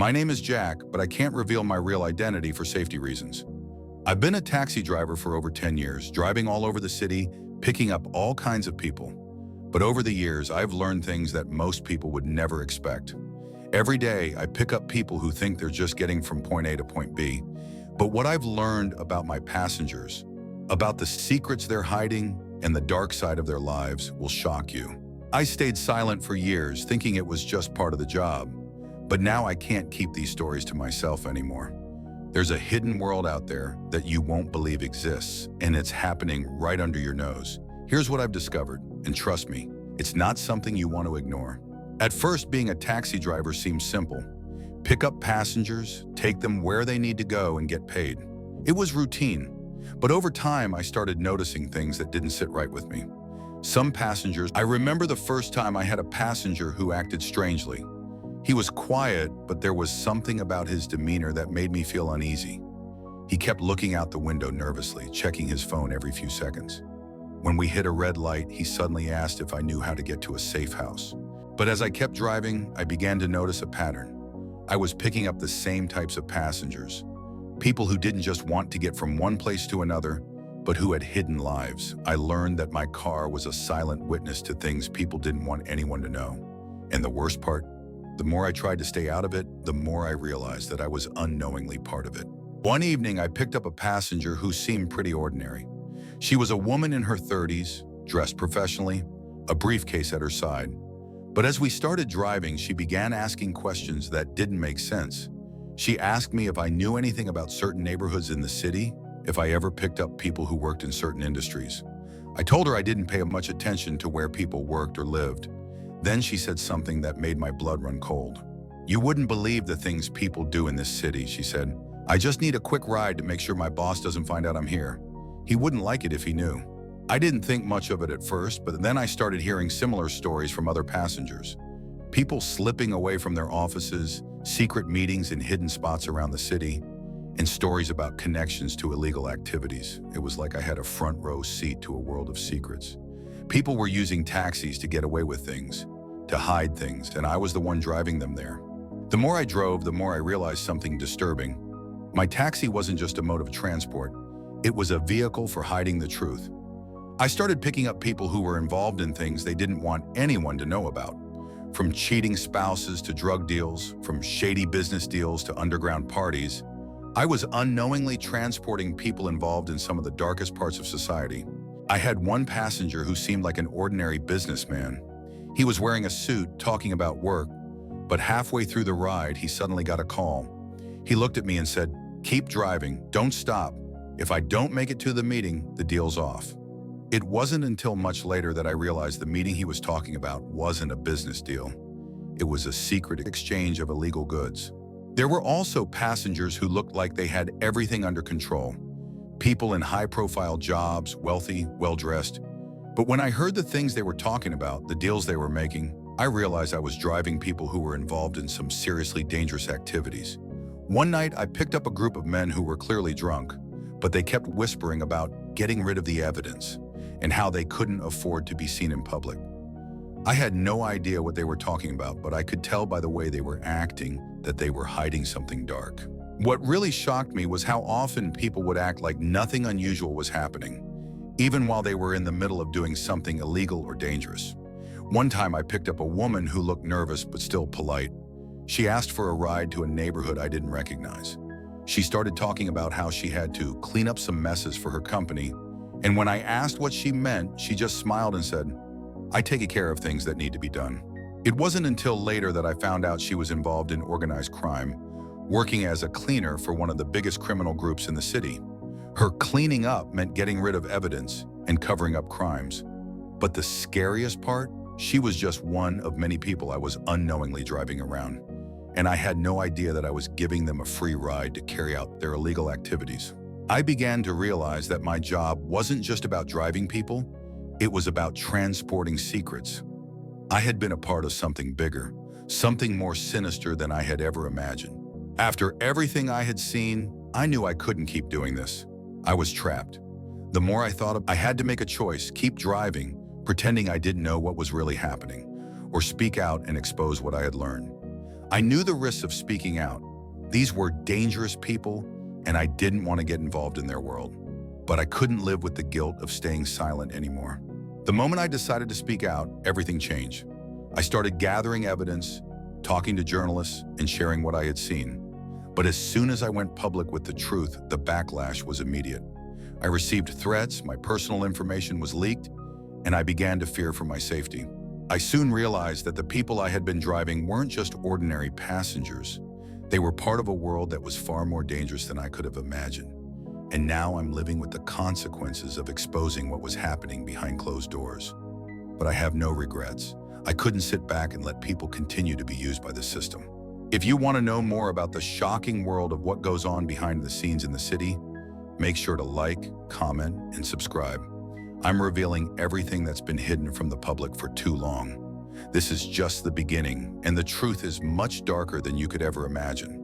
My name is Jack, but I can't reveal my real identity for safety reasons. I've been a taxi driver for over 10 years, driving all over the city, picking up all kinds of people. But over the years, I've learned things that most people would never expect. Every day, I pick up people who think they're just getting from point A to point B. But what I've learned about my passengers, about the secrets they're hiding and the dark side of their lives, will shock you. I stayed silent for years, thinking it was just part of the job. But now I can't keep these stories to myself anymore. There's a hidden world out there that you won't believe exists, and it's happening right under your nose. Here's what I've discovered, and trust me, it's not something you want to ignore. At first, being a taxi driver seems simple. Pick up passengers, take them where they need to go, and get paid. It was routine. But over time, I started noticing things that didn't sit right with me. Some passengers, I remember the first time I had a passenger who acted strangely. He was quiet, but there was something about his demeanor that made me feel uneasy. He kept looking out the window nervously, checking his phone every few seconds. When we hit a red light, he suddenly asked if I knew how to get to a safe house. But as I kept driving, I began to notice a pattern. I was picking up the same types of passengers. People who didn't just want to get from one place to another, but who had hidden lives. I learned that my car was a silent witness to things people didn't want anyone to know. And the worst part? The more I tried to stay out of it, the more I realized that I was unknowingly part of it. One evening, I picked up a passenger who seemed pretty ordinary. She was a woman in her 30s, dressed professionally, a briefcase at her side. But as we started driving, she began asking questions that didn't make sense. She asked me if I knew anything about certain neighborhoods in the city, if I ever picked up people who worked in certain industries. I told her I didn't pay much attention to where people worked or lived. Then she said something that made my blood run cold. "You wouldn't believe the things people do in this city," she said. "I just need a quick ride to make sure my boss doesn't find out I'm here. He wouldn't like it if he knew." I didn't think much of it at first, but then I started hearing similar stories from other passengers. People slipping away from their offices, secret meetings in hidden spots around the city, and stories about connections to illegal activities. It was like I had a front row seat to a world of secrets. People were using taxis to get away with things, to hide things, and I was the one driving them there. The more I drove, the more I realized something disturbing. My taxi wasn't just a mode of transport. It was a vehicle for hiding the truth. I started picking up people who were involved in things they didn't want anyone to know about. From cheating spouses to drug deals, from shady business deals to underground parties, I was unknowingly transporting people involved in some of the darkest parts of society. I had one passenger who seemed like an ordinary businessman. He was wearing a suit, talking about work, but halfway through the ride, he suddenly got a call. He looked at me and said, "Keep driving, don't stop. If I don't make it to the meeting, the deal's off." It wasn't until much later that I realized the meeting he was talking about wasn't a business deal. It was a secret exchange of illegal goods. There were also passengers who looked like they had everything under control. People in high-profile jobs, wealthy, well-dressed. But when I heard the things they were talking about, the deals they were making, I realized I was driving people who were involved in some seriously dangerous activities. One night, I picked up a group of men who were clearly drunk, but they kept whispering about getting rid of the evidence and how they couldn't afford to be seen in public. I had no idea what they were talking about, but I could tell by the way they were acting that they were hiding something dark. What really shocked me was how often people would act like nothing unusual was happening, even while they were in the middle of doing something illegal or dangerous. One time I picked up a woman who looked nervous but still polite. She asked for a ride to a neighborhood I didn't recognize. She started talking about how she had to clean up some messes for her company, and when I asked what she meant, she just smiled and said, "I take care of things that need to be done." It wasn't until later that I found out she was involved in organized crime, working as a cleaner for one of the biggest criminal groups in the city. Her cleaning up meant getting rid of evidence and covering up crimes. But the scariest part, she was just one of many people I was unknowingly driving around. And I had no idea that I was giving them a free ride to carry out their illegal activities. I began to realize that my job wasn't just about driving people, it was about transporting secrets. I had been a part of something bigger, something more sinister than I had ever imagined. After everything I had seen, I knew I couldn't keep doing this. I was trapped. The more I thought, I had to make a choice, keep driving, pretending I didn't know what was really happening, or speak out and expose what I had learned. I knew the risks of speaking out. These were dangerous people, and I didn't want to get involved in their world. But I couldn't live with the guilt of staying silent anymore. The moment I decided to speak out, everything changed. I started gathering evidence, talking to journalists, and sharing what I had seen. But as soon as I went public with the truth, the backlash was immediate. I received threats, my personal information was leaked, and I began to fear for my safety. I soon realized that the people I had been driving weren't just ordinary passengers. They were part of a world that was far more dangerous than I could have imagined. And now I'm living with the consequences of exposing what was happening behind closed doors. But I have no regrets. I couldn't sit back and let people continue to be used by the system. If you want to know more about the shocking world of what goes on behind the scenes in the city, make sure to like, comment, and subscribe. I'm revealing everything that's been hidden from the public for too long. This is just the beginning, and the truth is much darker than you could ever imagine.